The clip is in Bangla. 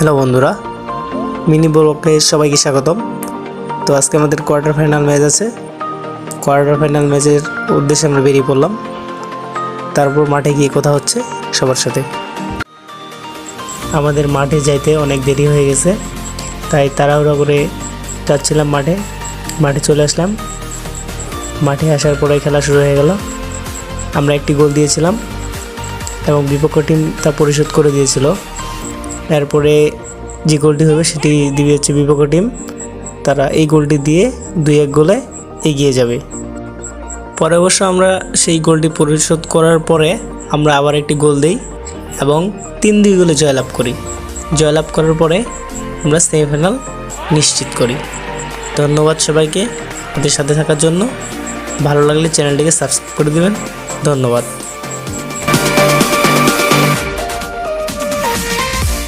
হ্যালো বন্ধুরা, মিনি ব্লগে সবাইকে স্বাগতম। তো আজকে আমাদের কোয়ার্টার ফাইনাল ম্যাচ আছে। কোয়ার্টার ফাইনাল ম্যাচের উদ্দেশ্যে আমরা বেরিয়ে পড়লাম। তারপর মাঠে গিয়ে কথা হচ্ছে সবার সাথে। আমাদের মাঠে যাইতে অনেক দেরি হয়ে গেছে, তাই তাড়াহুড়ো করে যাচ্ছিলাম মাঠে চলে আসলাম। মাঠে আসার পরে খেলা শুরু হয়ে গেল। আমরা একটি গোল দিয়েছিলাম এবং বিপক্ষ টিম তা পরিশোধ করে দিয়েছিল। এরপরে যে গোলটি হবে সেটি দিবে হচ্ছে বিপক্ষ টিম। তারা এই গোলটি দিয়ে 2-1 গোলে এগিয়ে যাবে। পরে অবশ্য আমরা সেই গোলটি পরিশোধ করার পরে আমরা আবার একটি গোল দিই এবং 3-2 গোলে জয়লাভ করি। জয়লাভ করার পরে আমরা সেমিফাইনাল নিশ্চিত করি। ধন্যবাদ সবাইকে আমাদের সাথে থাকার জন্য। ভালো লাগলে চ্যানেলটিকে সাবস্ক্রাইব করে দেবেন। ধন্যবাদ।